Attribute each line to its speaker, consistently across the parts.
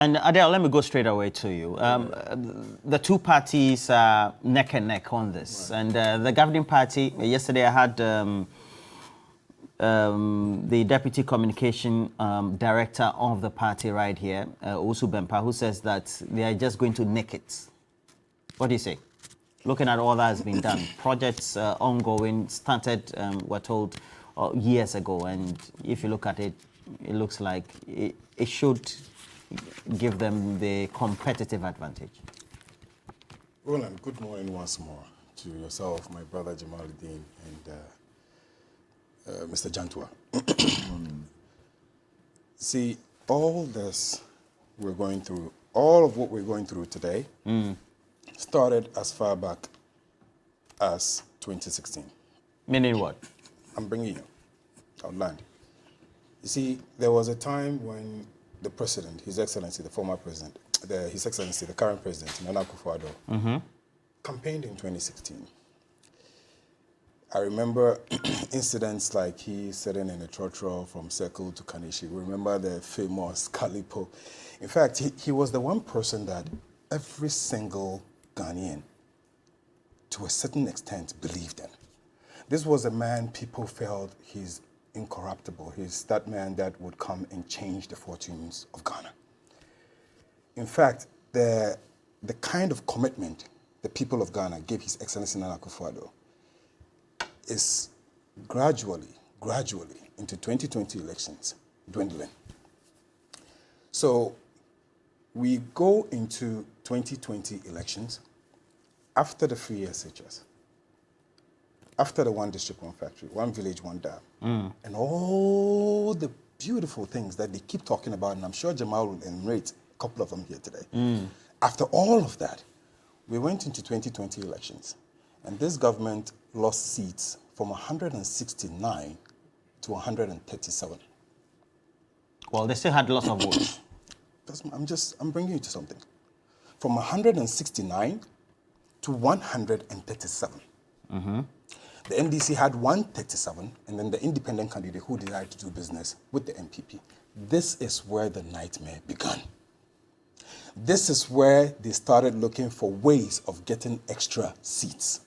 Speaker 1: And Adele, let me go straight away to you. The two parties are neck and neck on this. Right. And the governing party, yesterday I had the deputy communication director of the party right here, Osu Bempa, who says that they are just going to nick it. What do you say? Looking at all that has been done, projects ongoing, started, we're told, years ago. And if you look at it, it looks like it should give them the competitive advantage.
Speaker 2: Roland, good morning once more to yourself, my brother Jamaluddin, and Mr. Jantua. See, all this we're going through, all of what we're going through today, started as far back as 2016.
Speaker 1: Meaning what?
Speaker 2: I'm bringing you. I'll land. You see, there was a time when the president, His Excellency, the former president, His Excellency, the current president, Nana Akufo-Addo, campaigned in 2016. I remember incidents like he sitting in a trotro from Circle to Kanishi. Remember the famous Kalipo. In fact, he was the one person that every single Ghanaian, to a certain extent, believed in. This was a man people felt he's incorruptible. He's that man that would come and change the fortunes of Ghana. In fact, the kind of commitment the people of Ghana gave His Excellency Nana Akufo-Addo is gradually into 2020 elections dwindling. So we go into 2020 elections after the free SHS, after the one district, one factory, one village, one dam, and all the beautiful things that they keep talking about, and I'm sure Jamal will enumerate a couple of them here today. After all of that, we went into 2020 elections, and this government lost seats from 169 to 137.
Speaker 1: Well, they still had lots of votes.
Speaker 2: I'm bringing you to something. From 169 to 137. The NDC had 137, and then the independent candidate who decided to do business with the MPP. This is where the nightmare began. This is where they started looking for ways of getting extra seats.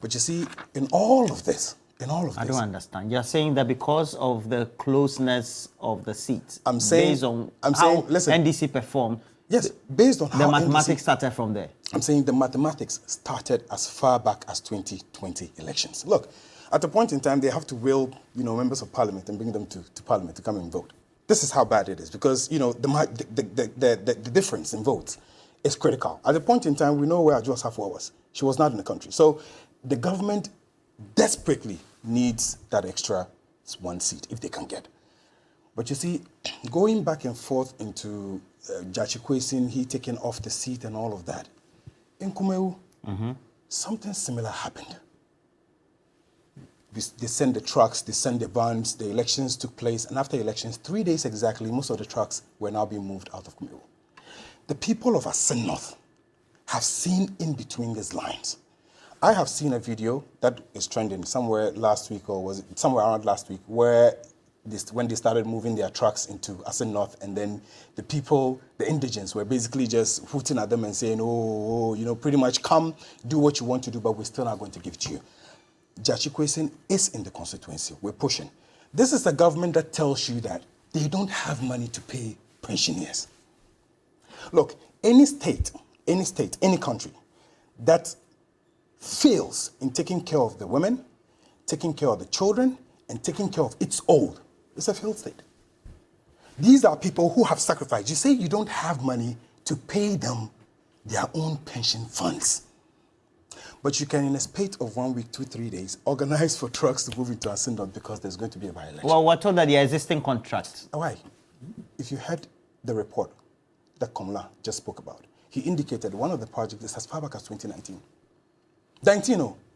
Speaker 2: But you see, in all of this,
Speaker 1: I don't understand. You're saying that because of the closeness of the seats, based on how NDC performed,
Speaker 2: yes, based on how
Speaker 1: the mathematics started from there.
Speaker 2: I'm saying the mathematics started as far back as 2020 elections. Look, at a point in time, they have to wheel, members of parliament and bring them to parliament to come and vote. This is how bad it is because, the difference in votes is critical. At a point in time, we know where Adwoa Safo was. She was not in the country. So the government desperately needs that extra one seat if they can get. But you see, going back and forth into Jachi Kwesin, he taking off the seat and all of that, in Kumeu, something similar happened. They sent the trucks, they sent the vans, the elections took place, and after elections, 3 days exactly, most of the trucks were now being moved out of Kumeu. The people of Assin North have seen in between these lines. I have seen a video that is trending somewhere last week, or was it somewhere around last week, where when they started moving their trucks into Assin North, and then the people, the indigents, were basically just hooting at them and saying, pretty much come, do what you want to do, but we're still not going to give it to you. Jachi Kwesin is in the constituency. We're pushing. This is a government that tells you that they don't have money to pay pensioners. Look, any state, any country that fails in taking care of the women, taking care of the children, and taking care of its old, it's a failed state. These are people who have sacrificed. You say you don't have money to pay them their own pension funds. But you can, in a spate of 1 week, 2-3 days, organize for trucks to move into Assin North because there's going to be a by-election.
Speaker 1: Well, we're told that the existing contract.
Speaker 2: Why? If you heard the report that Komla just spoke about, he indicated one of the projects is as far back as 2019.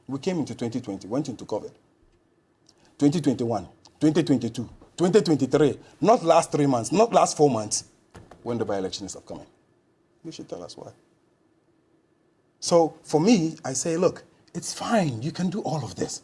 Speaker 2: We came into 2020, went into COVID. 2021, 2022, 2023, not last 3 months, not last 4 months, when the by-election is upcoming. You should tell us why. So for me, I say, look, it's fine. You can do all of this.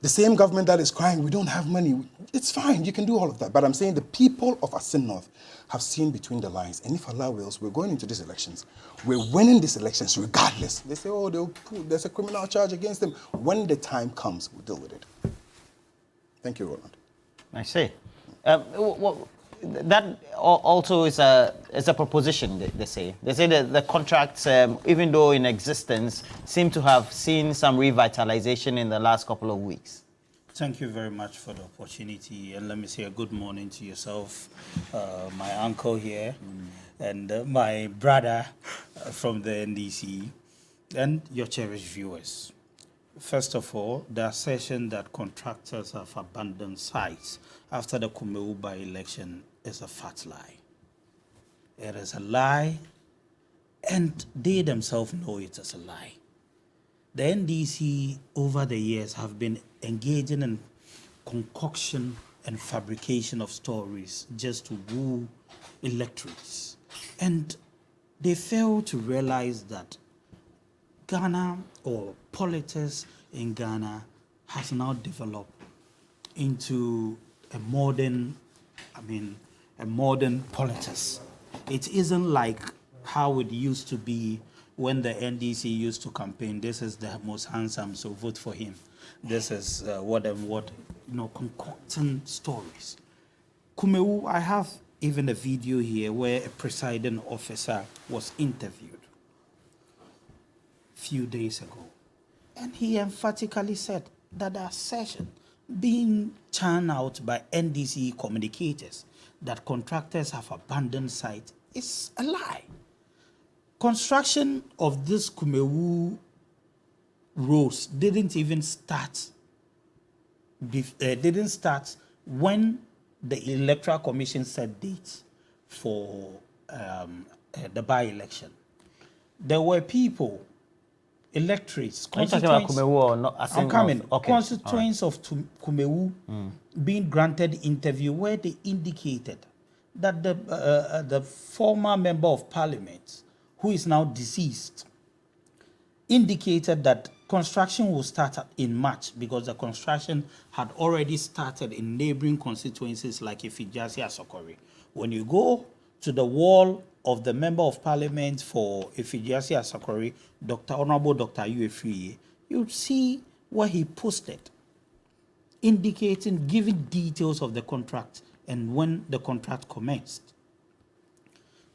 Speaker 2: The same government that is crying, we don't have money. It's fine, you can do all of that. But I'm saying the people of Assin North have seen between the lines. And if Allah wills, we're going into these elections. We're winning these elections regardless. They say, oh, there's a criminal charge against them. When the time comes, we'll deal with it. Thank you, Roland.
Speaker 1: I see. That also is a proposition, they say. They say that the contracts, even though in existence, seem to have seen some revitalization in the last couple of weeks.
Speaker 3: Thank you very much for the opportunity. And let me say a good morning to yourself, my uncle here, and my brother from the NDC, and your cherished viewers. First of all, the assertion that contractors have abandoned sites after the Kumewu by-election is a fat lie. It is a lie, and they themselves know it is a lie. The NDC over the years have been engaging in concoction and fabrication of stories just to woo electorates. And they fail to realize that Ghana, or politics in Ghana, has now developed into a modern politics. It isn't like how it used to be when the NDC used to campaign. This is the most handsome, so vote for him. This is concocting stories. Kumewu, I have even a video here where a presiding officer was interviewed few days ago, and he emphatically said that the assertion being churned out by NDC communicators that contractors have abandoned site is a lie. Construction of this Kumewu roads didn't even start. Didn't start when the Electoral Commission set dates for the by-election. There were people, electorates,
Speaker 1: Are you talking about Kumewu or not?
Speaker 3: I'm coming.
Speaker 1: Okay.
Speaker 3: Constituents of Kumewu being granted interview where they indicated that the former member of parliament, who is now deceased, indicated that construction will start in March because the construction had already started in neighboring constituencies like Ifijasi Asokori. When you go to the wall of the member of parliament for Ifijasi Asokori, Honorable Dr. Uefriye, you'll see where he posted, indicating, giving details of the contract and when the contract commenced.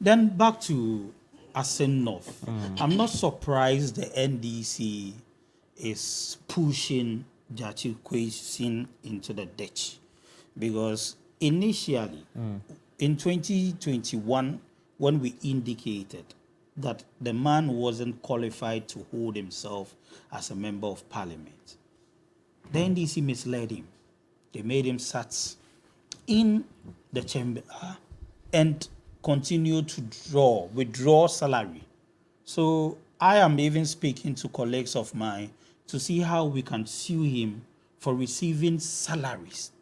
Speaker 3: Then back to Assin North. I'm not surprised the NDC is pushing Jati Kwesin into the ditch, because initially, in 2021, when we indicated that the man wasn't qualified to hold himself as a member of parliament, the NDC misled him. They made him sit in the chamber and continue to withdraw salary. So I am even speaking to colleagues of mine to see how we can sue him for receiving salaries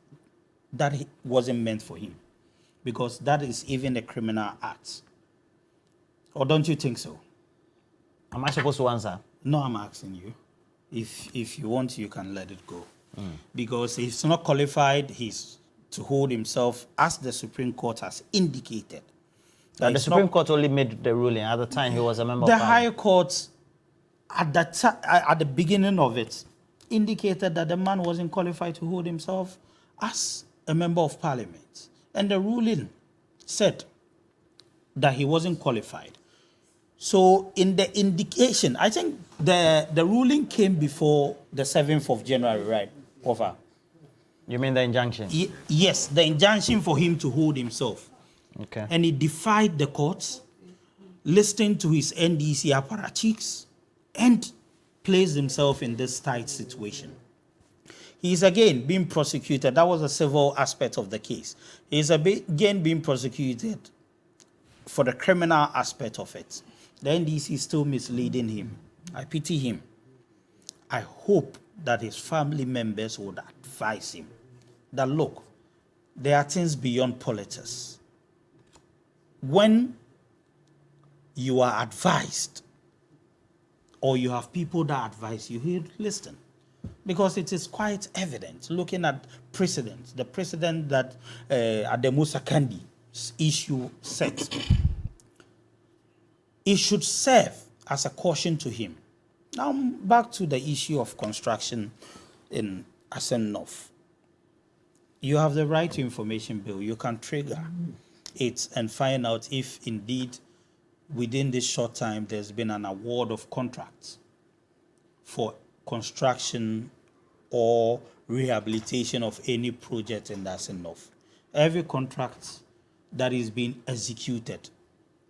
Speaker 3: that wasn't meant for him, because that is even a criminal act. Or don't you think so?
Speaker 1: Am I supposed to answer?
Speaker 3: No, I'm asking you. If you want, you can let it go. Because if he's not qualified, he's to hold himself, as the Supreme Court has indicated.
Speaker 1: The Supreme Court only made the ruling. At the time, he was a member of
Speaker 3: the Higher Court, at the beginning of it, indicated that the man wasn't qualified to hold himself as a member of parliament. And the ruling said that he wasn't qualified. So in the indication, I think the ruling came before the 7th of January, right? Over.
Speaker 1: You mean the injunction?
Speaker 3: Yes, the injunction for him to hold himself.
Speaker 1: Okay.
Speaker 3: And he defied the courts, listened to his NDC apparatchiks, and placed himself in this tight situation. He is again being prosecuted. That was a civil aspect of the case. He is again being prosecuted for the criminal aspect of it. The NDC is still misleading him. I pity him. I hope that his family members would advise him that, look, there are things beyond politics. When you are advised, or you have people that advise you, listen. because it is quite evident looking at precedent, the precedent that Ademusa Kandi's issue set. It should serve as a caution to him. Now, back to the issue of construction in Assin North. You have the right to information bill. You can trigger it and find out if indeed within this short time there's been an award of contracts for construction or rehabilitation of any project in Assin North. Every contract that is being executed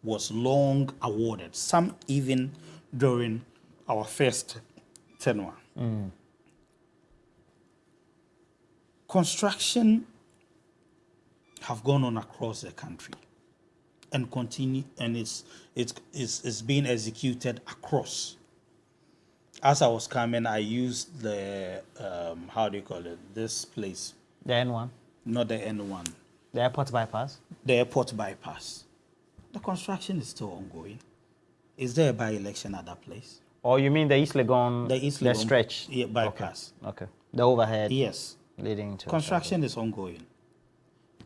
Speaker 3: was long awarded, some even during our first tenure. Construction have gone on across the country and continue, and it's being executed across. As I was coming, I used the how do you call it? This place,
Speaker 1: The N1,
Speaker 3: not the N1,
Speaker 1: the airport bypass.
Speaker 3: the airport bypass. The construction is still ongoing. Is there a by-election at that place?
Speaker 1: Or you mean the East Legon,
Speaker 3: The East
Speaker 1: the
Speaker 3: Legon
Speaker 1: stretch?
Speaker 3: bypass.
Speaker 1: Okay. The overhead
Speaker 3: Yes.
Speaker 1: leading to
Speaker 3: Construction is ongoing.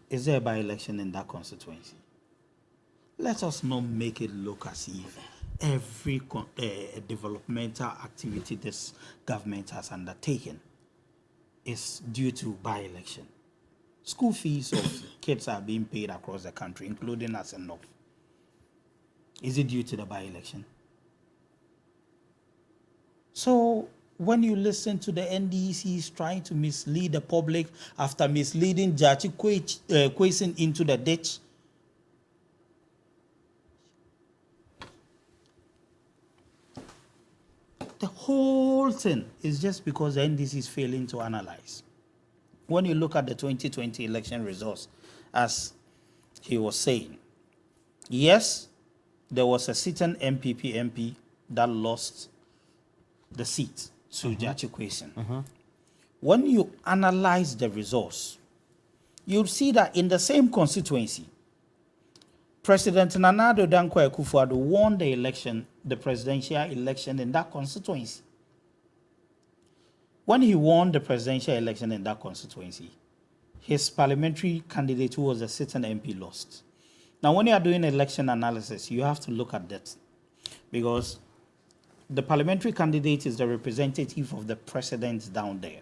Speaker 3: Is there a by-election in that constituency? Let us not make it look as if every developmental activity this government has undertaken is due to by-election. School fees of kids are being paid across the country, including Assin North. Is it due to the by-election? So when you listen to the NDCs trying to mislead the public after misleading Jachi Kwesin into the ditch, the whole thing is just because the NDC is failing to analyze. When you look at the 2020 election results, as he was saying, yes, there was a sitting MPP MP that lost the seat to Jachi Kwesin. When you analyze the results, you'll see that in the same constituency, President Nana Addo Dankwa Akufo-Addo won the election, the presidential election in that constituency. When he won the presidential election in that constituency, his parliamentary candidate, who was a sitting MP, lost. Now, when you are doing election analysis, you have to look at that, because the parliamentary candidate is the representative of the president down there.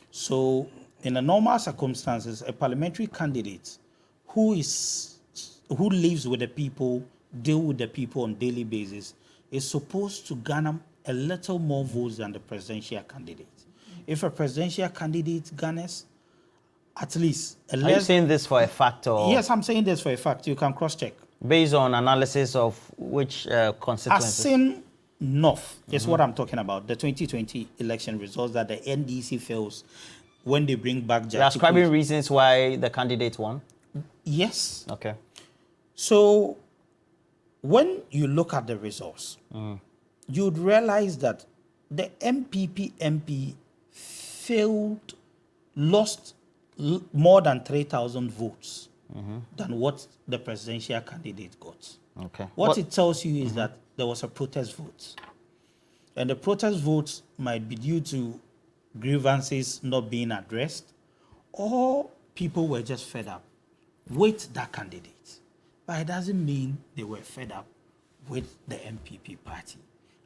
Speaker 3: So, in the normal circumstances, a parliamentary candidate who lives with the people, deal with the people on a daily basis, is supposed to garner a little more votes than the presidential candidate. If a presidential candidate garners at least a less...
Speaker 1: Are you saying this for a fact or...
Speaker 3: Yes, I'm saying this for a fact. You can cross-check.
Speaker 1: Based on analysis of which constituencies?
Speaker 3: Assin North is what I'm talking about. The 2020 election results that the NDC fails when they bring back Jachi.
Speaker 1: You're ascribing reasons why the candidate won?
Speaker 3: Yes.
Speaker 1: Okay.
Speaker 3: So when you look at the results, you'd realize that the MPP MP lost more than 3,000 votes than what the presidential candidate got.
Speaker 1: Okay.
Speaker 3: What it tells you is that there was a protest vote. And the protest votes might be due to grievances not being addressed, or people were just fed up with that candidate. But it doesn't mean they were fed up with the MPP party.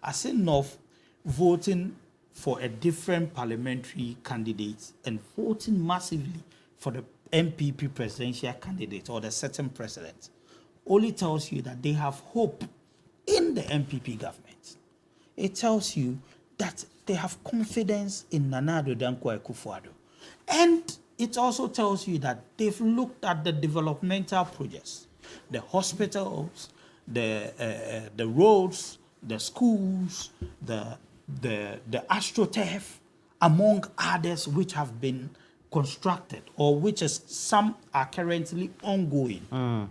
Speaker 3: Assin North voting for a different parliamentary candidate and voting massively for the MPP presidential candidate or the certain president only tells you that they have hope in the MPP government. It tells you that they have confidence in Nana Addo Dankwa Akufo-Addo. And it also tells you that they've looked at the developmental projects, the hospitals, the roads, the schools, the astroturf, among others which have been constructed or which is some are currently ongoing,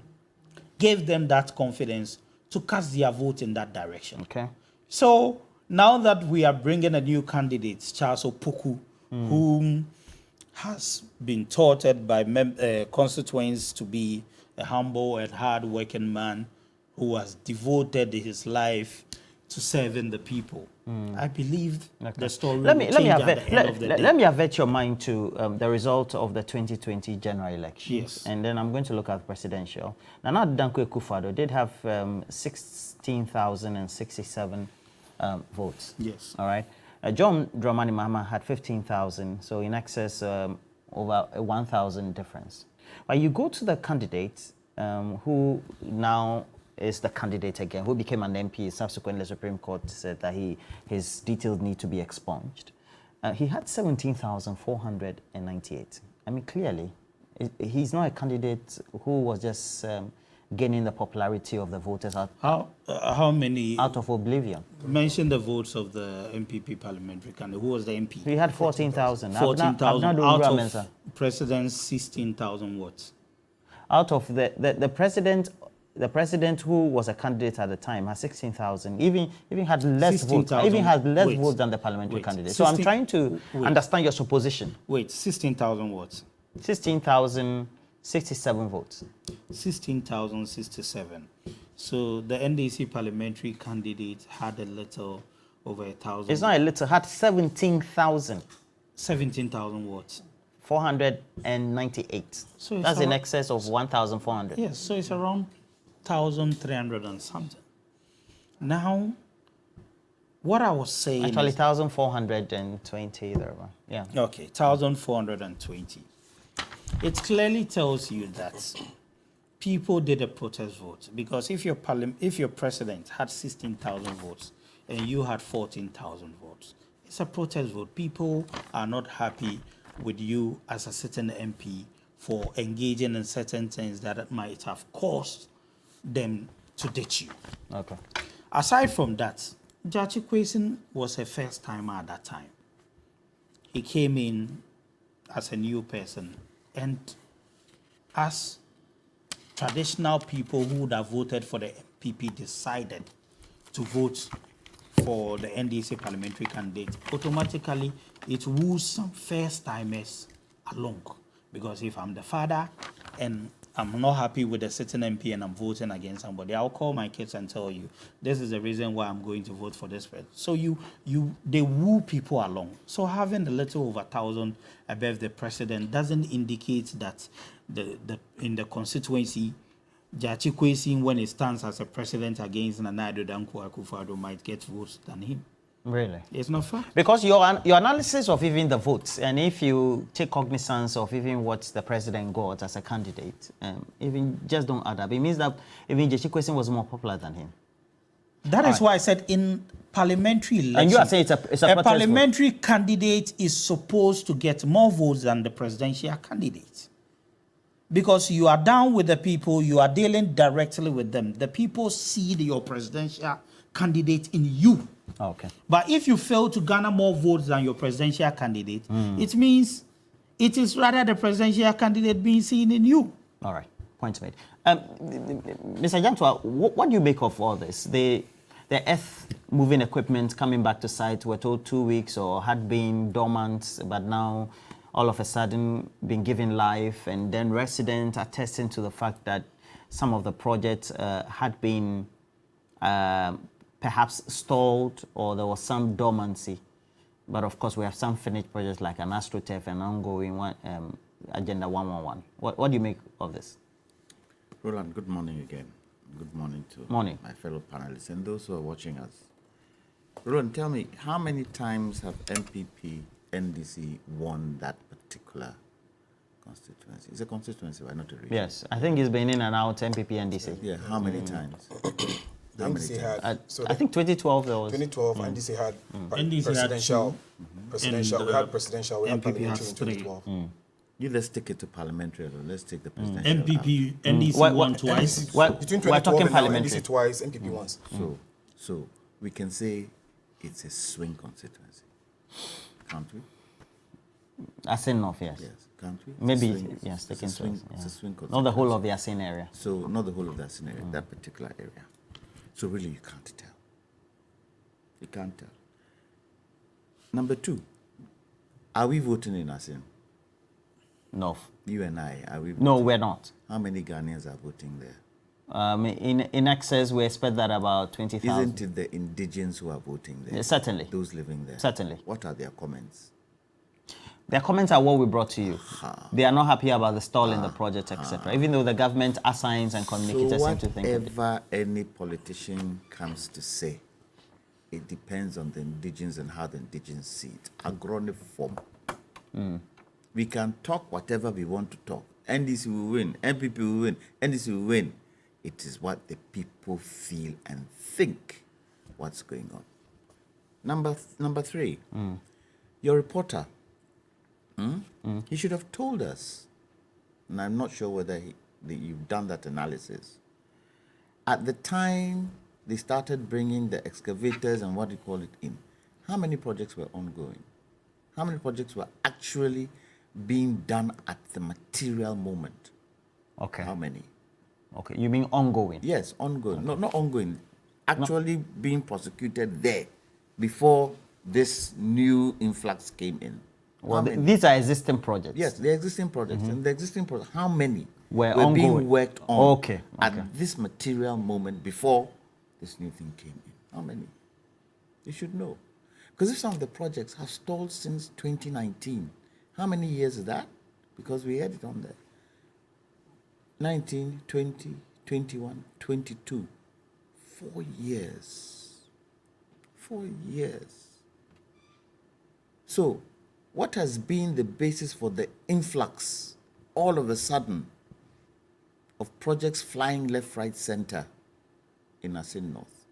Speaker 3: gave them that confidence to cast their vote in that direction.
Speaker 1: Okay.
Speaker 3: So now that we are bringing a new candidate, Charles Opoku, whom has been touted by constituents to be a humble and hard-working man who has devoted his life to serving the people. I believe the story
Speaker 1: Let me
Speaker 3: will change at the end of the day.
Speaker 1: let me avert your mind to the result of the 2020 general elections.
Speaker 3: Yes.
Speaker 1: And then I'm going to look at presidential. Nana Dankwa Akufo-Addo did have 16,067 votes.
Speaker 3: Yes.
Speaker 1: All right. John Dramani Mahama had 15,000, so in excess over a 1,000 difference. But you go to the candidate who now is the candidate again, who became an MP. Subsequently, the Supreme Court said that his details need to be expunged. He had 17,498. I mean, clearly, he's not a candidate who was just gaining the popularity of the voters out
Speaker 3: How many?
Speaker 1: of oblivion.
Speaker 3: Mention the votes of the MPP parliamentary candidate. Who was the MP?
Speaker 1: He had 14,000.
Speaker 3: 14,000 out of president's 16,000 votes.
Speaker 1: Out of the president who was a candidate at the time had 16,000. Even had less votes. Even had less votes than the parliamentary candidate. So I'm trying to understand your supposition.
Speaker 3: Wait, 16,000 votes.
Speaker 1: 16,067 votes.
Speaker 3: 16,067. So the NDC parliamentary candidate had a little over 1,000.
Speaker 1: It's not a little. Had 17,000.
Speaker 3: 17,000 votes.
Speaker 1: 498.
Speaker 3: So
Speaker 1: that's in excess of 1,400.
Speaker 3: Yes, so it's around 1,300 and something. Now, what I was saying
Speaker 1: actually
Speaker 3: is
Speaker 1: 1,420 there. Yeah.
Speaker 3: Okay, 1,420. It clearly tells you that people did a protest vote, because if your president had 16,000 votes and you had 14,000 votes, it's a protest vote. People are not happy with you as a certain MP for engaging in certain things that might have caused them to ditch you.
Speaker 1: Okay.
Speaker 3: Aside from that, Judge Kwesi was a first timer at that time. He came in as a new person, and as traditional people who would have voted for the MPP decided to vote for the NDC parliamentary candidate, automatically it woos some first timers along. Because if I'm the father and I'm not happy with a certain MP and I'm voting against somebody, I'll call my kids and tell you, this is the reason why I'm going to vote for this person. So they woo people along. So having a little over 1,000 above the president doesn't indicate that in the constituency, Judge Kwesi, when he stands as a president against Nana Dankwa Akufo-Addo, might get votes than him.
Speaker 1: Really?
Speaker 3: It's not fair.
Speaker 1: Because your analysis of even the votes, and if you take cognizance of even what the president got as a candidate, even just don't add up. It means that even Judge Kwesi was more popular than him.
Speaker 3: That is why I said in parliamentary election,
Speaker 1: and you are saying it's a
Speaker 3: parliamentary candidate is supposed to get more votes than the presidential candidate. Because you are down with the people, you are dealing directly with them. The people see your presidential candidate in you.
Speaker 1: Okay.
Speaker 3: But if you fail to garner more votes than your presidential candidate, it means it is rather the presidential candidate being seen in you.
Speaker 1: All right. Point made. Mr. Jantwa, what do you make of all this? The earth moving equipment coming back to site, we're told 2 weeks or had been dormant, but now all of a sudden been given life, and then residents attesting to the fact that some of the projects had been perhaps stalled, or there was some dormancy. But of course, we have some finished projects like an AstroTurf and ongoing Agenda 111. What do you make of this?
Speaker 4: Roland, good morning again. Good morning to
Speaker 1: my
Speaker 4: fellow panelists and those who are watching us. Roland, tell me, how many times have MPP, NDC won that particular constituency? It's a constituency, right? Not a region.
Speaker 1: Yes, I think it's been in and out, MPP, NDC.
Speaker 4: Yeah, how many times?
Speaker 2: The NDC had,
Speaker 1: I think 2012 there was.
Speaker 2: 2012, NDC had
Speaker 3: NDC
Speaker 2: presidential,
Speaker 3: and,
Speaker 2: we had presidential, we had
Speaker 3: MPP
Speaker 2: parliamentary in
Speaker 3: has
Speaker 2: 2012.
Speaker 4: Let's take it to parliamentary, or let's take the presidential.
Speaker 3: MPP, NDC won twice.
Speaker 2: Between 2012 and now, NDC twice, MPP once.
Speaker 4: So we can say it's a swing constituency. Can't we?
Speaker 1: Assin North, yes.
Speaker 4: Yes, can't we?
Speaker 1: Maybe, yes,
Speaker 4: it's
Speaker 1: taking
Speaker 4: a swing,
Speaker 1: yeah.
Speaker 4: it's a swing constituency.
Speaker 1: Not the whole of the Assin area.
Speaker 4: So not the whole of that scenario, that particular area. So really you can't tell. You can't tell. Number two, are we voting in Assin?
Speaker 1: No.
Speaker 4: You and I, are we voting?
Speaker 1: No, we're not.
Speaker 4: How many Ghanaians are voting there?
Speaker 1: In excess, we expect that about 20,000.
Speaker 4: Isn't it the indigents who are voting there?
Speaker 1: Yeah, certainly.
Speaker 4: Those living there?
Speaker 1: Certainly.
Speaker 4: What are their comments?
Speaker 1: Their comments are what we brought to you. They are not happy about the stall in the project, etc. Even though the government assigns and communicators
Speaker 4: So
Speaker 1: seem to think of it.
Speaker 4: whatever any politician comes to say, it depends on the indigents and how the indigents see it. Agronic form. We can talk whatever we want to talk. NDC will win, MPP will win, NDC will win. It is what the people feel and think what's going on. Number three, your reporter, he should have told us, and I'm not sure whether you've done that analysis. At the time they started bringing the excavators and what do you call it in, how many projects were ongoing? How many projects were actually being done at the material moment?
Speaker 1: Okay.
Speaker 4: How many?
Speaker 1: Okay. You mean ongoing?
Speaker 4: Yes, ongoing. Okay. Not ongoing. Actually being prosecuted there before this new influx came in.
Speaker 1: Well, these are existing projects.
Speaker 4: Yes, the existing projects. And the existing projects, how many
Speaker 1: were
Speaker 4: being worked on
Speaker 1: at
Speaker 4: this material moment before this new thing came in? How many? You should know. Because if some of the projects have stalled since 2019, how many years is that? Because we had it on there. 19, 20, 21, 22. 4 years. 4 years. So, what has been the basis for the influx, all of a sudden, of projects flying left, right, center in Assin North?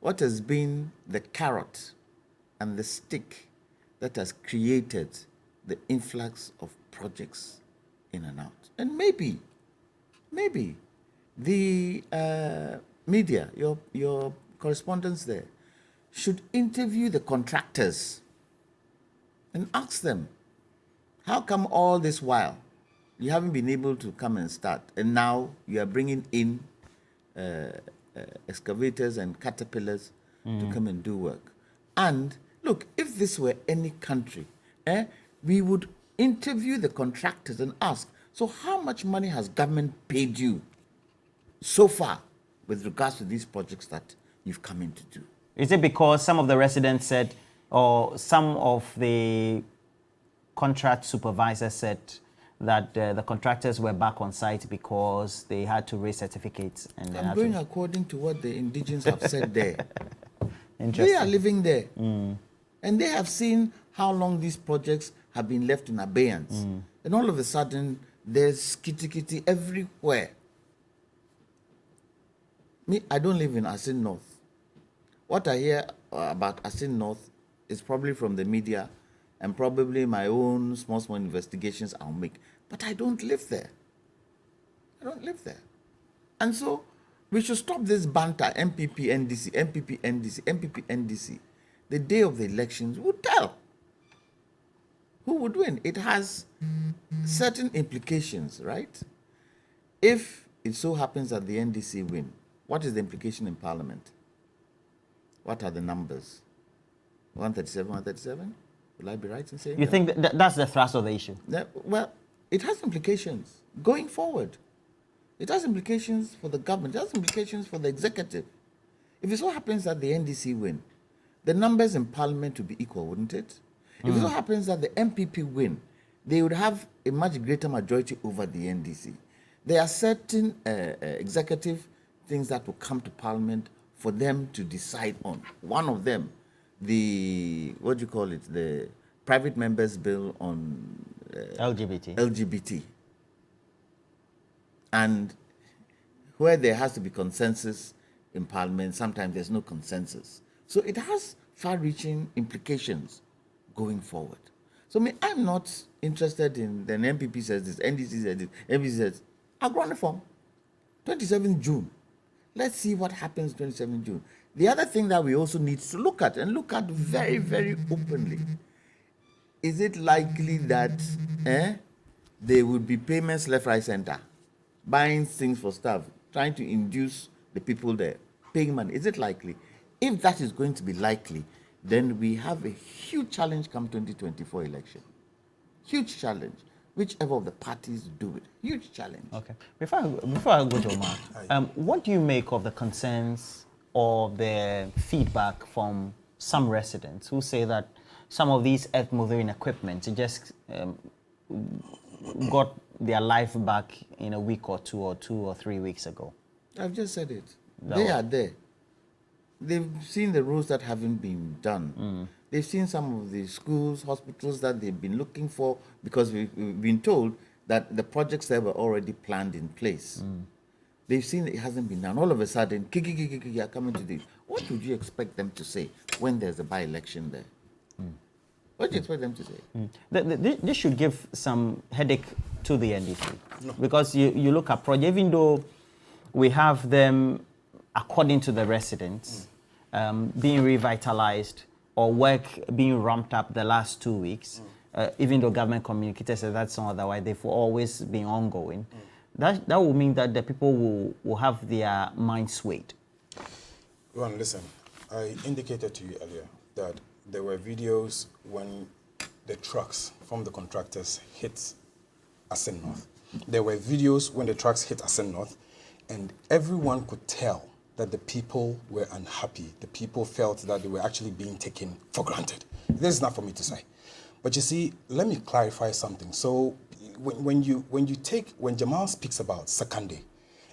Speaker 4: What has been the carrot and the stick that has created the influx of projects in and out? And maybe the media, your correspondents there, should interview the contractors and ask them, how come all this while you haven't been able to come and start, and now you are bringing in excavators and caterpillars to come and do work? And look, if this were any country, we would interview the contractors and ask, so how much money has government paid you so far with regards to these projects that you've come in to do?
Speaker 1: Is it because some of the residents said, or some of the contract supervisors said that the contractors were back on site because they had to raise certificates? And
Speaker 4: I'm going according to what the indigents have said there.
Speaker 1: Interesting.
Speaker 4: They are living there. And they have seen how long these projects have been left in abeyance. And all of a sudden, there's kitty everywhere. Me, I don't live in Assin North. What I hear about Assin North is probably from the media and probably my own small investigations I'll make. But I don't live there. I don't live there. And so we should stop this banter, MPP, NDC, MPP, NDC, MPP, NDC. The day of the elections would tell who would win. It has certain implications, right? If it so happens that the NDC win, what is the implication in Parliament? What are the numbers? 137, 137? Will I be right in saying that?
Speaker 1: You think that's the thrust of the issue?
Speaker 4: Well, it has implications going forward. It has implications for the government. It has implications for the executive. If it so happens that the NDC win, the numbers in Parliament would be equal, wouldn't it? If it so happens that the MPP win, they would have a much greater majority over the NDC. There are certain executive things that will come to Parliament for them to decide on. One of them, the private members bill on LGBT. And where there has to be consensus in Parliament, sometimes there's no consensus. So it has far-reaching implications going forward. So I'm not interested in, then MPP says this, NDC says this, MPC says, I'll go on the form. 27th June. Let's see what happens 27th June. The other thing that we also need to look at, and look at very, very openly, is it likely that there would be payments left, right, center, buying things for staff, trying to induce the people there, paying money? Is it likely? If that is going to be likely, then we have a huge challenge come 2024 election. Huge challenge. whichever of the parties do it. Huge challenge.
Speaker 1: Okay. Before I go to Omar, what do you make of the concerns or the feedback from some residents who say that some of these earth-moving equipment just got their life back in a week or 2 or 3 weeks ago?
Speaker 4: I've just said it.
Speaker 1: No.
Speaker 4: They are there. They've seen the roads that haven't been done. They've seen some of the schools, hospitals that they've been looking for, because we've been told that the projects there were already planned in place. They've seen it hasn't been done. All of a sudden, are coming to this. What would you expect them to say when there's a by-election there? What do you expect them to say?
Speaker 1: This should give some headache to the NDC. Because you look at projects, even though we have them, according to the residents, being revitalized or work being ramped up the last 2 weeks, even though government communicators said that's not otherwise, they've always been ongoing. That will mean that the people will have their mind swayed.
Speaker 2: Ron, listen, I indicated to you earlier that there were videos when the trucks from the contractors hit Assin North. There were videos when the trucks hit Assin North, and everyone could tell that the people were unhappy. The people felt that they were actually being taken for granted. This is not for me to say. But you see, let me clarify something. So when Jamal speaks about Sakande,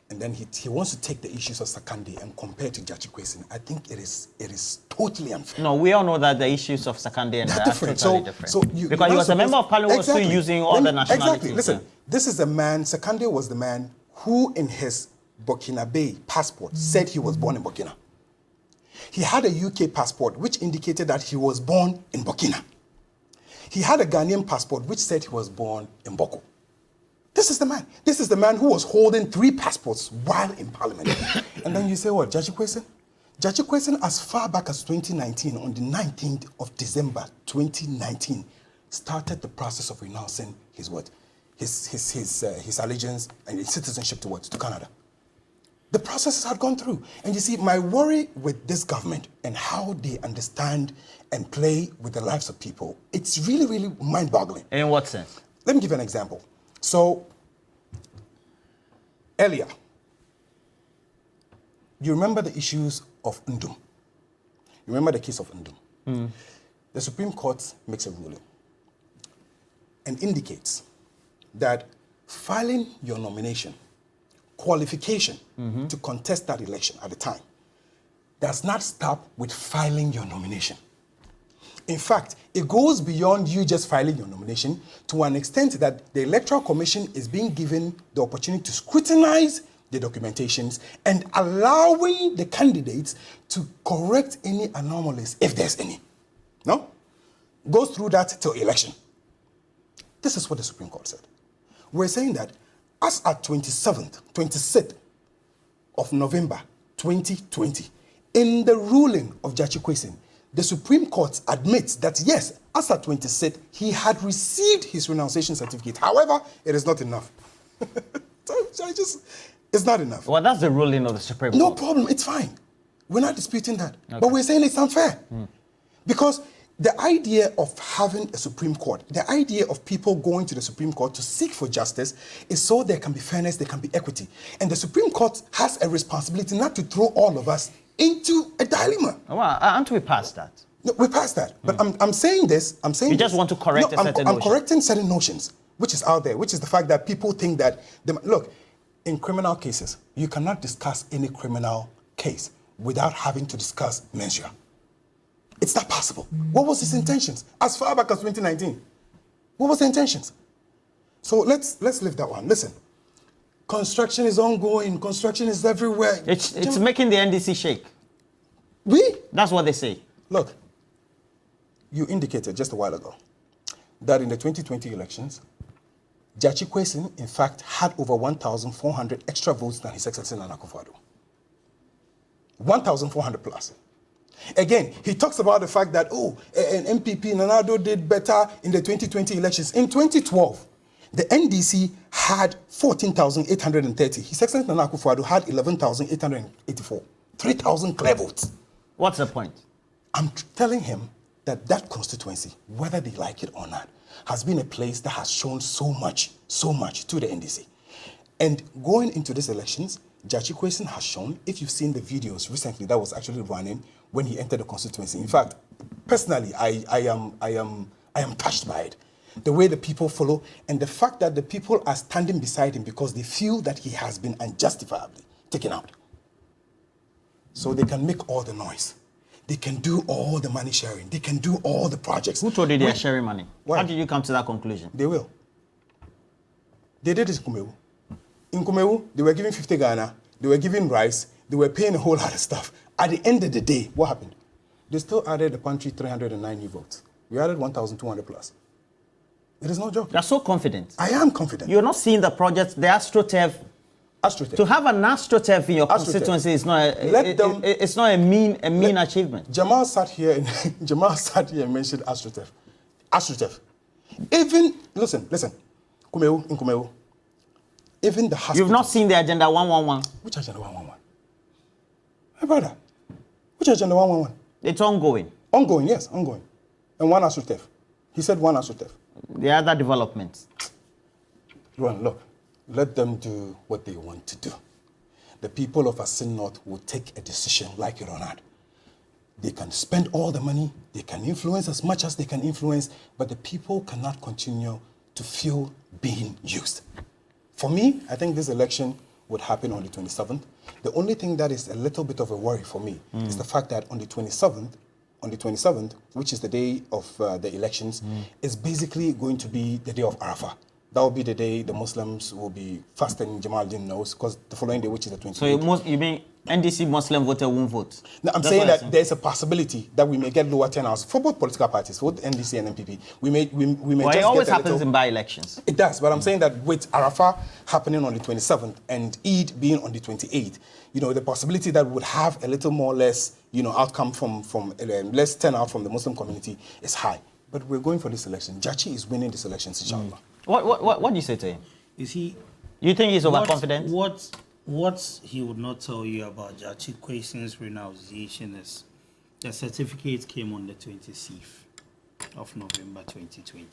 Speaker 2: and then he wants to take the issues of Sakande and compare to Jachikwesin, I think it is totally unfair.
Speaker 1: No, we all know that the issues of Sakande and
Speaker 2: They're
Speaker 1: are
Speaker 2: different.
Speaker 1: totally different.
Speaker 2: Because
Speaker 1: he was a member of parliament, was still using all the nationalities.
Speaker 2: Exactly. Listen, this is a man, Sakande was the man who in his Burkinabe passport said he was born in Burkina. He had a UK passport which indicated that he was born in Burkina. He had a Ghanaian passport which said he was born in Boko. This is the man. This is the man who was holding 3 passports while in parliament. And then you say, what, Jachikwesin? Jachikwesin, as far back as 2019, on the 19th of December 2019, started the process of renouncing his what? His allegiance and his citizenship to what? To Canada. The processes had gone through. And you see, my worry with this government and how they understand and play with the lives of people, it's really, really mind-boggling.
Speaker 1: In what sense?
Speaker 2: Let me give you an example. So, earlier, you remember the issues of Ndum. You remember the case of Ndum. The Supreme Court makes a ruling and indicates that filing your nomination, qualification to contest that election at the time, does not stop with filing your nomination. In fact, it goes beyond you just filing your nomination to an extent that the Electoral Commission is being given the opportunity to scrutinize the documentations and allowing the candidates to correct any anomalies if there's any. No? Goes through that till election. This is what the Supreme Court said. We're saying that as at 26th of November 2020, in the ruling of Jachikwesin, the Supreme Court admits that yes, as at 26th, he had received his renunciation certificate. However, it is not enough. It's not enough.
Speaker 1: Well, that's the ruling of the Supreme Court.
Speaker 2: No problem, it's fine. We're not disputing that. Okay. But we're saying it's unfair. Because the idea of having a Supreme Court, the idea of people going to the Supreme Court to seek for justice is so there can be fairness, there can be equity. And the Supreme Court has a responsibility not to throw all of us into a dilemma.
Speaker 1: Well, aren't we past that?
Speaker 2: No, we're past that. But I'm saying this,
Speaker 1: You just want to correct a certain notion.
Speaker 2: I'm correcting certain notions, which is out there, which is the fact that people think that, look, in criminal cases, you cannot discuss any criminal case without having to discuss mensura. It's not possible. What was his intentions? As far back as 2019. What was the intentions? So let's leave that one. Listen, construction is ongoing. Construction is everywhere.
Speaker 1: It's making the NDC shake. That's what they say.
Speaker 2: Look, you indicated just a while ago that in the 2020 elections, Jachikwesin, in fact, had over 1,400 extra votes than His Excellency Nana Akufo-Addo. 1,400 plus. Again, he talks about the fact that, an MPP, Nana Addo, did better in the 2020 elections. In 2012, the NDC had 14,830. His Excellency Nana Akufo-Addo had 11,884. 3,000 clear votes.
Speaker 1: What's the point?
Speaker 2: I'm telling him that constituency, whether they like it or not, has been a place that has shown so much to the NDC. And going into these elections, Jachi Kwesi has shown, if you've seen the videos recently that was actually running when he entered the constituency. In fact, personally, I am touched by it. The way the people follow and the fact that the people are standing beside him because they feel that he has been unjustifiably taken out. So they can make all the noise. They can do all the money sharing. They can do all the projects.
Speaker 1: Who told you they are sharing money?
Speaker 2: Why?
Speaker 1: How did you come to that conclusion?
Speaker 2: They will. They did it in Kumewu. In Kumewu, they were giving 50 Ghana, they were giving rice, they were paying a whole lot of stuff. At the end of the day, what happened? They still added the pantry 309 new votes. We added 1,200 plus. It is no joke.
Speaker 1: You're so confident.
Speaker 2: I am confident.
Speaker 1: You're not seeing the projects, the AstroTurf. To have an AstroTurf in your constituency is not it's not a mean achievement.
Speaker 2: Jamal sat here and mentioned AstroTurf. AstroTurf. Even listen. Kumewu, in Kumewu. Even the hospital.
Speaker 1: You've not seen the Agenda 111.
Speaker 2: Which Agenda 111? My brother. Which Agenda 111?
Speaker 1: It's ongoing.
Speaker 2: Ongoing, yes, ongoing. And one AstroTurf. He said one AstroTurf.
Speaker 1: The other developments.
Speaker 2: Ron, look, let them do what they want to do. The people of Assin North will take a decision like it or not. They can spend all the money, they can influence as much as they can influence, but the people cannot continue to feel being used. For me, I think this election would happen on the 27th. The only thing that is a little bit of a worry for me is the fact that on the 27th, which is the day of the elections, is basically going to be the day of Arafah. That will be the day the Muslims will be fasting, Jamal didn't know, because the following day, which is the 28th.
Speaker 1: So you mean NDC Muslim voter won't vote?
Speaker 2: No, I'm saying that there's a possibility that we may get lower turnouts for both political parties, both NDC and NPP. We may
Speaker 1: well, it always happens in by-elections.
Speaker 2: It does, but I'm saying that with Arafah happening on the 27th and Eid being on the 28th, the possibility that we would have a little more less, outcome from less turnout from the Muslim community is high. But we're going for this election. Jachi is winning this election, inshallah.
Speaker 1: What do you say to him?
Speaker 3: You see,
Speaker 1: you think he's overconfident?
Speaker 3: What he would not tell you about Jachi Kwesi's renunciation is the certificate came on the 26th of November 2020.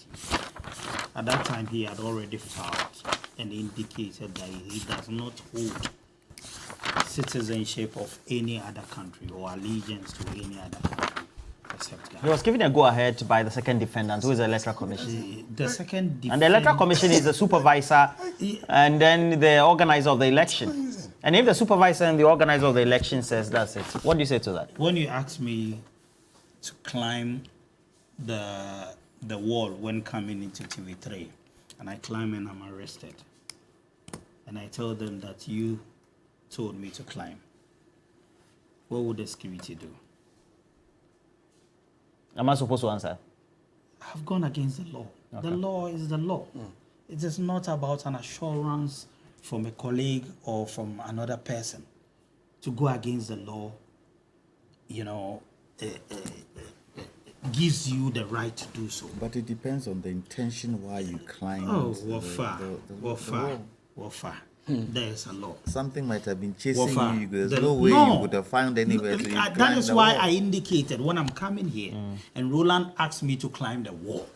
Speaker 3: At that time, he had already filed and indicated that he does not hold citizenship of any other country or allegiance to any other country.
Speaker 1: He was given a go-ahead by the second defendant, who is the Electoral Commission.
Speaker 3: The second defendant.
Speaker 1: And the Electoral Commission is the supervisor and then the organizer of the election. And if the supervisor and the organizer of the election says that's it, what do you say to that?
Speaker 3: When you ask me to climb the wall when coming into TV3, and I climb and I'm arrested, and I tell them that you told me to climb, what would the security do?
Speaker 1: Am I supposed to answer?
Speaker 3: I've gone against the law. Okay. The law is the law. It is not about an assurance from a colleague or from another person. To go against the law, gives you the right to do so.
Speaker 4: But it depends on the intention why you climb.
Speaker 3: Oh, what far? There's a law.
Speaker 4: Something might have been chasing you. There's no way you would have found anywhere to climb.
Speaker 3: That is why I indicated when I'm coming here and Roland asked me to climb the wall.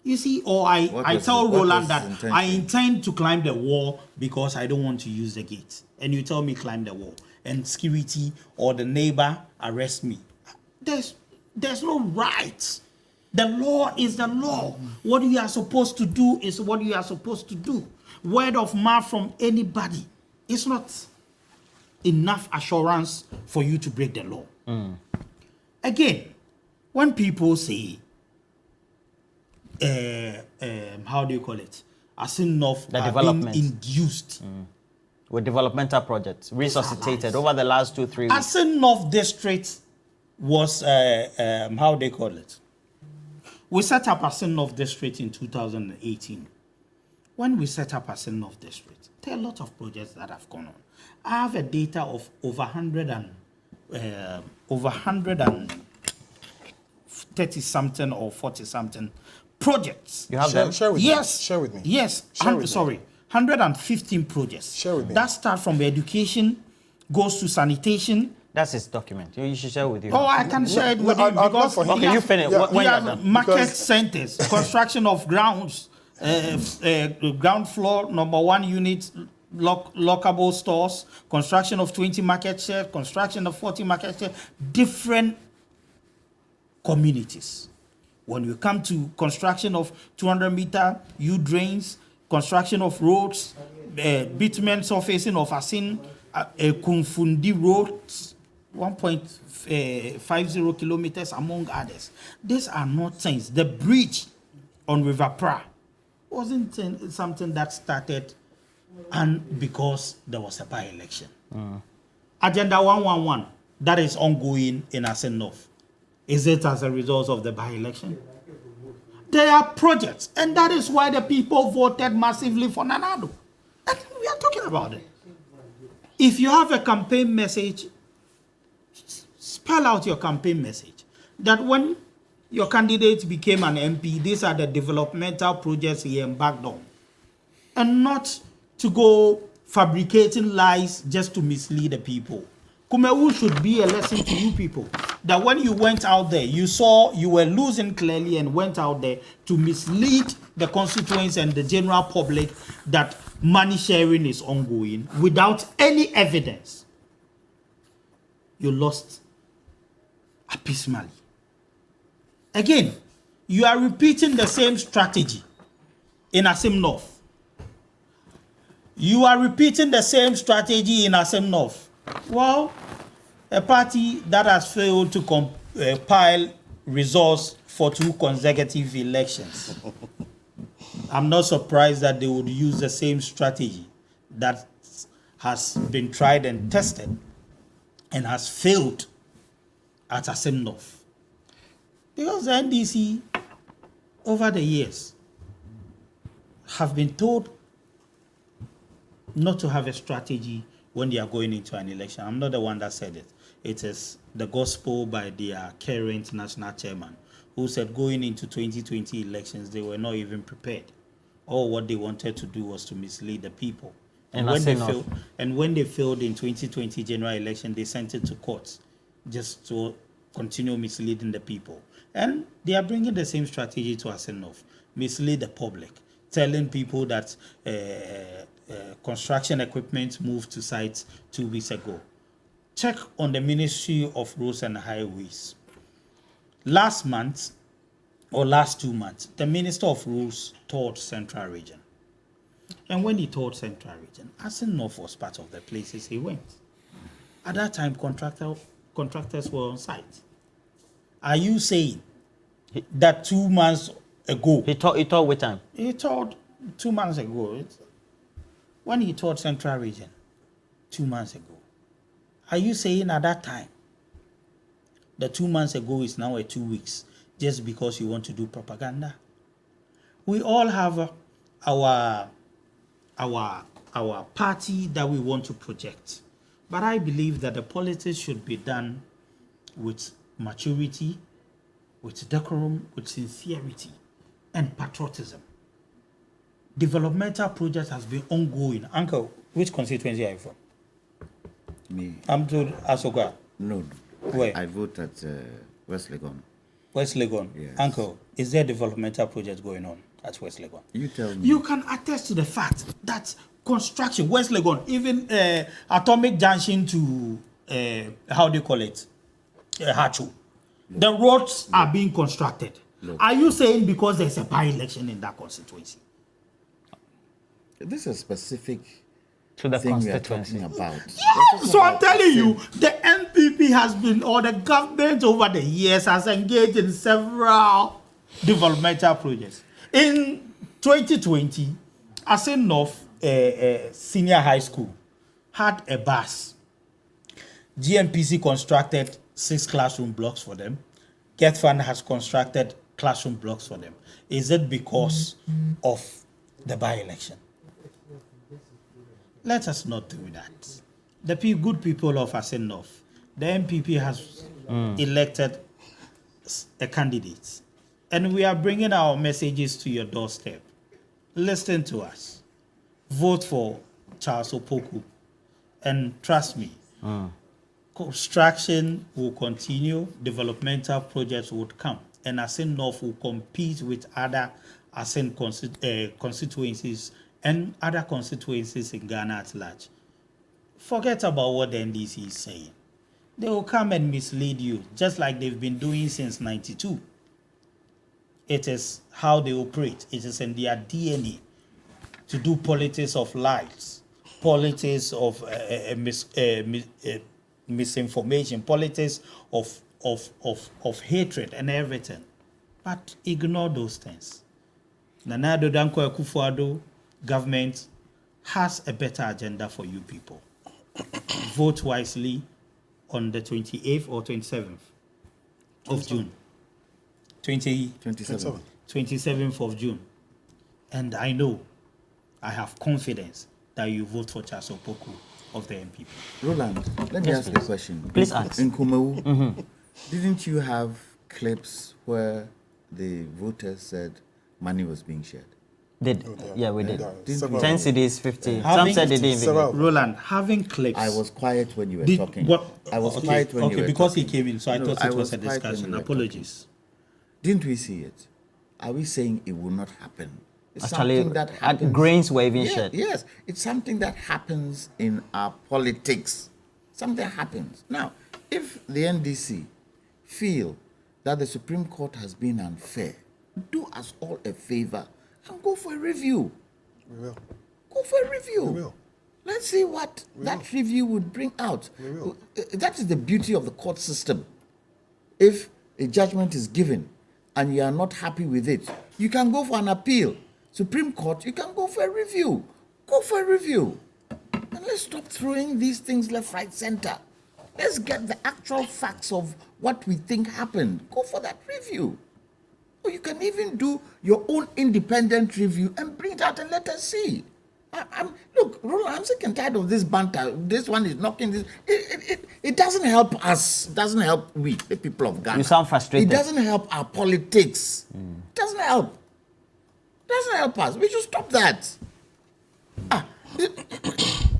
Speaker 3: You see, or I tell Roland that I intend to climb the wall because I don't want to use the gate. And you tell me climb the wall. And security or the neighbor arrest me. There's no right. The law is the law. What you are supposed to do is what you are supposed to do. Word of mouth from anybody is not enough assurance for you to break the law. Again, when people say, how do you call it? Assin North being induced.
Speaker 1: With developmental projects, resuscitated over the last 2-3 weeks.
Speaker 3: Assin North District was, how do you call it? We set up Assin North District in 2018. When we set up Assin North District, there are a lot of projects that have gone on. I have a data of over 130 something or 40 something projects.
Speaker 1: You have them?
Speaker 2: Share with me.
Speaker 3: Yes.
Speaker 2: Share with me.
Speaker 3: Yes. 115 projects.
Speaker 2: Share with me.
Speaker 3: That start from education, goes to sanitation,
Speaker 1: That's his document. You should share with you.
Speaker 3: Oh, I can share it with you
Speaker 2: I'd love
Speaker 3: because
Speaker 2: for him.
Speaker 1: Okay, you finish.
Speaker 2: Yeah.
Speaker 1: When
Speaker 3: he
Speaker 1: you're
Speaker 3: has
Speaker 1: done.
Speaker 3: market
Speaker 2: Because-
Speaker 3: centers, construction of grounds, ground floor, number 1 unit, lockable stores, construction of 20 market shares, construction of 40 market shares, different communities. When we come to construction of 200-meter U-drains, construction of roads, bitumen surfacing of Assin, Kumfundi roads, 1.50 kilometers, among others. These are not things. The bridge on River Pra wasn't something that started and because there was a by-election. Agenda 111, that is ongoing in Assin North. Is it as a result of the by-election? There are projects, and that is why the people voted massively for Nanado. And we are talking about it. If you have a campaign message, spell out your campaign message. That when your candidate became an MP, these are the developmental projects he embarked on. And not to go fabricating lies just to mislead the people. Kumewu should be a lesson to you people. That when you went out there, you saw you were losing clearly and went out there to mislead the constituents and the general public that money sharing is ongoing without any evidence. You lost abysmally. Again, you are repeating the same strategy in Assin North. You are repeating the same strategy in Assin North. Well, a party that has failed to compile results for 2 consecutive elections. I'm not surprised that they would use the same strategy that has been tried and tested and has failed at Assin North. Because the NDC, over the years, have been told not to have a strategy when they are going into an election. I'm not the one that said it. It is the gospel by their current national chairman, who said going into 2020 elections, they were not even prepared. All what they wanted to do was to mislead the people. And when they failed in 2020 general election, they sent it to courts just to continue misleading the people. And they are bringing the same strategy to Assin North, mislead the public, telling people that construction equipment moved to sites 2 weeks ago. Check on the Ministry of Roads and Highways. Last month, or last 2 months, the Minister of Roads toured Central Region. And when he toured Central Region, Assin North was part of the places he went. At that time, contractors were on site. Are you saying that 2 months ago...
Speaker 1: He toured which time?
Speaker 3: He toured 2 months ago. When he toured Central Region 2 months ago, are you saying at that time the 2 months ago is now 2 weeks just because you want to do propaganda? We all have our party that we want to project. But I believe that the politics should be done with maturity, with decorum, with sincerity, and patriotism. Developmental project has been ongoing. Uncle, which constituency are you from?
Speaker 4: Me?
Speaker 3: I'm to Asogwa.
Speaker 4: No.
Speaker 3: Where?
Speaker 4: I vote at West Legon.
Speaker 3: West Legon.
Speaker 4: Yes.
Speaker 3: Uncle, is there a developmental project going on at West Legon?
Speaker 4: You tell me.
Speaker 3: You can attest to the fact that construction, West Legon, even Atomic Junction to, how do you call it? Hachu. The roads are being constructed.
Speaker 4: Look.
Speaker 3: Are you saying because there's a by-election in that constituency?
Speaker 4: This is a specific
Speaker 1: To the
Speaker 4: thing we are
Speaker 1: constituency.
Speaker 4: talking about.
Speaker 3: Yeah, so I'm telling you, the NPP has been, or the government over the years has engaged in several developmental projects. In 2020, Assin North Senior High School had a bus. GMPC constructed 6 classroom blocks for them. Get Fund has constructed classroom blocks for them. Is it because of the by-election? Let us not do that. The good people of Assin North, the MPP has elected a candidate. And we are bringing our messages to your doorstep. Listen to us. Vote for Charles Opoku. And trust me, construction will continue, developmental projects would come, and Assin North will compete with other Assin constituencies and other constituencies in Ghana at large. Forget about what the NDC is saying. They will come and mislead you, just like they've been doing since 92. It is how they operate. It is in their DNA to do politics of lies, politics of misinformation, politics of hatred and everything. But ignore those things. Nana Addo Dankwa Akufo-Addo government has a better agenda for you people. Vote wisely on the 28th or 27th of June. 27th of June. And I know, I have confidence that you vote for Charles Opoku of the NPP.
Speaker 4: Roland, let me ask you a question.
Speaker 1: Please ask.
Speaker 4: In Kumawu, didn't you have clips where the voters said money was being shared?
Speaker 1: Did. Yeah, we did. 10
Speaker 2: Several.
Speaker 1: CDs, 50. Some
Speaker 3: Having-
Speaker 1: said they didn't even
Speaker 2: Several.
Speaker 1: get.
Speaker 3: Roland, having clips.
Speaker 4: I was quiet when you were
Speaker 3: Did-
Speaker 4: talking.
Speaker 3: what-
Speaker 4: I was
Speaker 3: okay,
Speaker 4: quiet when you
Speaker 3: okay,
Speaker 4: were
Speaker 3: because
Speaker 4: talking.
Speaker 3: he came in, so I
Speaker 4: No,
Speaker 3: thought
Speaker 4: I
Speaker 3: it was
Speaker 4: was
Speaker 3: a
Speaker 4: quiet when
Speaker 3: discussion.
Speaker 4: you were
Speaker 3: Apologies.
Speaker 4: Didn't we see it? Are we saying it will not happen? It's
Speaker 1: Actually,
Speaker 4: something that happens.
Speaker 1: grains were even
Speaker 4: Yeah,
Speaker 1: shared.
Speaker 4: Yes, it's something that happens in our politics. Something happens. Now, if the NDC feel that the Supreme Court has been unfair, do us all a favor and go for a review.
Speaker 2: We will.
Speaker 4: Go for a review.
Speaker 2: We will.
Speaker 4: Let's see what that review would bring out.
Speaker 2: We will.
Speaker 4: That is the beauty of the court system. If a judgment is given and you are not happy with it, you can go for an appeal. Supreme Court, you can go for a review. Go for a review. And let's stop throwing these things left, right, center. Let's get the actual facts of what we think happened. Go for that review. Or you can even do your own independent review and bring it out and let us see. Look, Roland, I'm sick and tired of this banter. This one is knocking this. It doesn't help us. It doesn't help we, the people of Ghana.
Speaker 1: You sound frustrated.
Speaker 4: It doesn't help our politics. It doesn't help. It doesn't help us. We should stop that.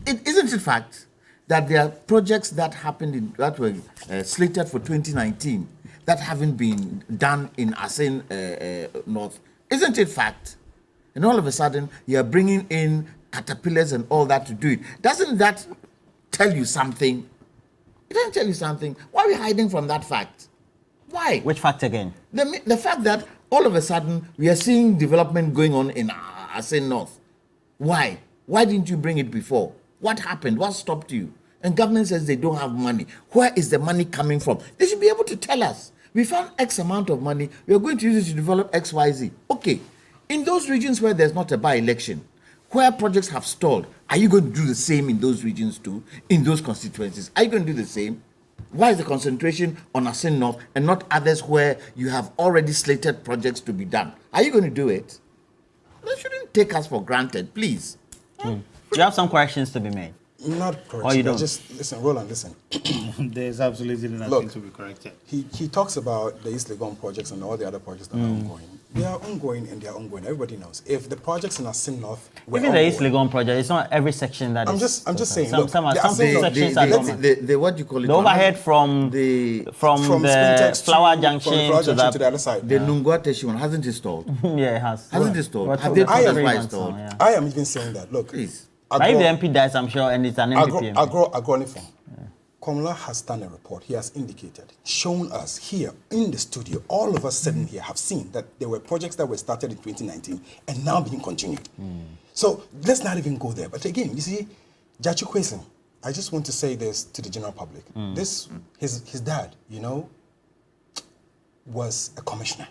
Speaker 4: Isn't it fact that there are projects that happened that were slated for 2019 that haven't been done in Assin North? Isn't it fact? And all of a sudden, you are bringing in caterpillars and all that to do it. Doesn't that tell you something? It doesn't tell you something. Why are we hiding from that fact? Why?
Speaker 1: Which fact again?
Speaker 4: The fact that all of a sudden we are seeing development going on in Assin North. Why? Why didn't you bring it before? What happened? What stopped you? And government says they don't have money. Where is the money coming from? They should be able to tell us. We found X amount of money. We are going to use it to develop XYZ. Okay. In those regions where there's not a by-election, where projects have stalled, are you going to do the same in those regions too? In those constituencies? Are you going to do the same? Why is the concentration on Assin North and not others where you have already slated projects to be done? Are you going to do it? That shouldn't take us for granted, please.
Speaker 1: Do you have some corrections to be made?
Speaker 2: Not correct.
Speaker 1: Or you don't?
Speaker 2: Just listen, Roland, listen.
Speaker 3: There's absolutely nothing
Speaker 2: Look,
Speaker 3: to be corrected.
Speaker 2: He talks about the East Legon projects and all the other projects that are ongoing. They are ongoing and they are ongoing. Everybody knows. If the projects in Assin North were
Speaker 1: Even the
Speaker 2: ongoing,
Speaker 1: East Legon project, it's not every section that
Speaker 2: I'm
Speaker 1: is.
Speaker 2: just saying,
Speaker 1: Some,
Speaker 2: look,
Speaker 1: some,
Speaker 2: the
Speaker 1: some
Speaker 2: Assin North-
Speaker 1: sections are dormant.
Speaker 4: The what do you call it?
Speaker 1: The overhead from
Speaker 4: the
Speaker 1: from the
Speaker 2: Spintex
Speaker 1: Flower
Speaker 2: to-
Speaker 1: Junction
Speaker 2: from Flower
Speaker 1: to
Speaker 2: Junction
Speaker 1: that.
Speaker 2: to the other side.
Speaker 4: the Nungwate one hasn't installed.
Speaker 1: Yeah, it has.
Speaker 4: Hasn't installed.
Speaker 1: But
Speaker 4: Have they
Speaker 1: that's
Speaker 4: told us
Speaker 1: 3
Speaker 4: why
Speaker 1: months now,
Speaker 4: installed?
Speaker 1: yeah.
Speaker 2: I am even saying that. Look,
Speaker 4: Please.
Speaker 1: But if the MP dies, I'm sure, and it's an MPP.
Speaker 2: Agro Komla has done a report. He has indicated, shown us here in the studio, all of us sitting here have seen that there were projects that were started in 2019 and now being continued. So let's not even go there. But again, you see, Jachu Kwesin, I just want to say this to the general public. His dad, was a commissioner.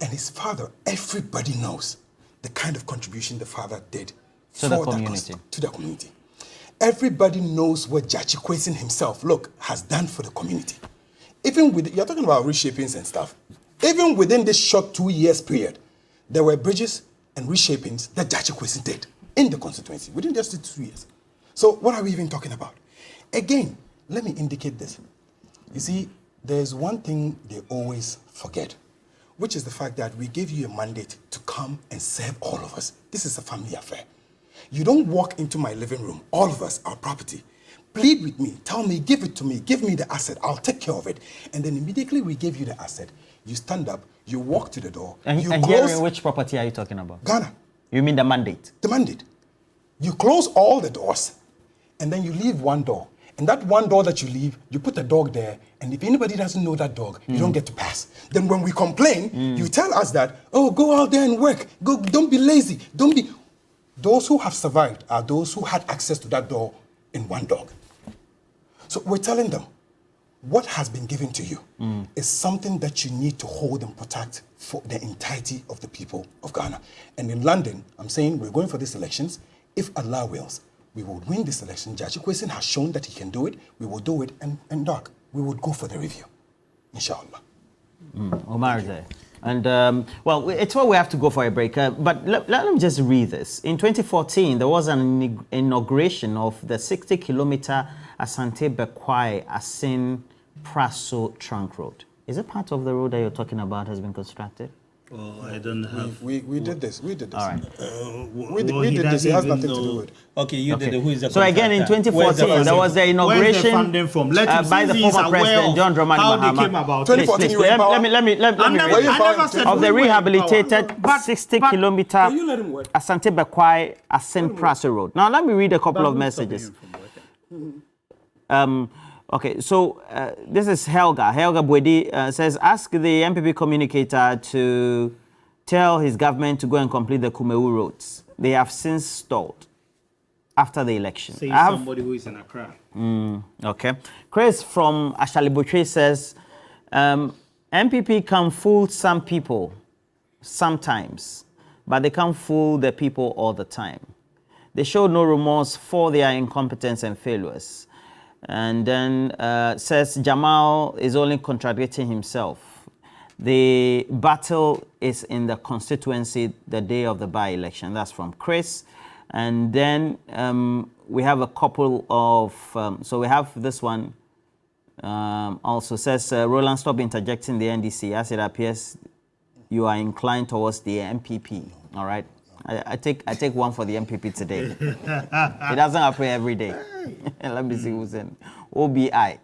Speaker 2: And his father, everybody knows the kind of contribution the father did
Speaker 1: To the
Speaker 2: for that
Speaker 1: community.
Speaker 2: to the community. Everybody knows what Jachi Kwesin himself, has done for the community. Even with, you're talking about reshapings and stuff. Even within this short 2 years period, there were bridges and reshapings that Jachi Kwesin did in the constituency within just 2 years. So what are we even talking about? Again, let me indicate this. You see, there's one thing they always forget, which is the fact that we gave you a mandate to come and serve all of us. This is a family affair. You don't walk into my living room, all of us, our property, plead with me, tell me, give it to me, give me the asset, I'll take care of it. And then immediately we give you the asset, you stand up, you walk to the door,
Speaker 1: And
Speaker 2: you
Speaker 1: here,
Speaker 2: close.
Speaker 1: which property are you talking about?
Speaker 2: Ghana,
Speaker 1: You mean the mandate?
Speaker 2: the mandate. You close all the doors, and then you leave one door. And that one door that you leave, you put the dog there, and if anybody doesn't know that dog, you don't get to pass. Then when we complain, you tell us that, oh, go out there and work. Go, don't be lazy. Don't be. Those who have survived are those who had access to that door in one dog. So we're telling them, what has been given to you is something that you need to hold and protect for the entirety of the people of Ghana. And in London, I'm saying we're going for these elections. If Allah wills, we will win this election. Judge Kwesi has shown that he can do it. We will do it, and Doc, we would go for the review, inshallah.
Speaker 1: Omar is there. And, well, it's why we have to go for a break. But let me just read this. In 2014, there was an inauguration of the 60-kilometer Asante Bekwai Assin Praso trunk road. Is it part of the road that you're talking about has been constructed?
Speaker 3: Oh, I don't have.
Speaker 2: We did this. We did this.
Speaker 1: All right.
Speaker 2: We did this. It has nothing to do with it.
Speaker 3: Okay, you did it. Who is the
Speaker 1: So again, in
Speaker 3: contractor?
Speaker 1: 2014, there was the
Speaker 3: Where's the
Speaker 1: inauguration
Speaker 3: funding from? Let him,
Speaker 1: by the
Speaker 3: since he's
Speaker 1: former
Speaker 3: aware
Speaker 1: president
Speaker 3: of
Speaker 1: John Dramani
Speaker 3: how
Speaker 1: Mahama.
Speaker 3: they came about.
Speaker 2: 2014, you were in power.
Speaker 1: Let me read it. Of the rehabilitated 60-kilometer Asante Bekwai Assin Praso Road. Now, let me read a couple of messages. Okay, so this is Helga. Helga Bwedi says, ask the MPP communicator to tell his government to go and complete the Kumewu roads. They have since stalled after the election.
Speaker 3: Say somebody who is in Accra.
Speaker 1: Okay. Chris from Ashalibotre says, MPP can fool some people sometimes, but they can't fool the people all the time. They show no remorse for their incompetence and failures. And then says Jamal is only contradicting himself. The battle is in the constituency the day of the by-election. That's from Chris. And then we have a couple of, so we have this one also says, Roland, stop interjecting the NDC as it appears you are inclined towards the MPP. All right. I take one for the MPP today. It doesn't happen every day. Let me see who's in. OBI.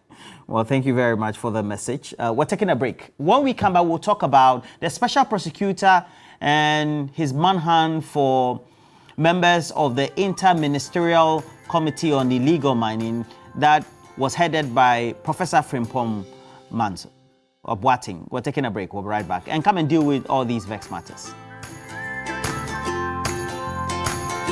Speaker 1: Well, thank you very much for the message. We're taking a break. When we come back, we'll talk about the special prosecutor and his manhunt for members of the Inter-Ministerial Committee on Illegal Mining that was headed by Professor Frimpong Manso of Boating. We're taking a break. We'll be right back. And come and deal with all these vexed matters.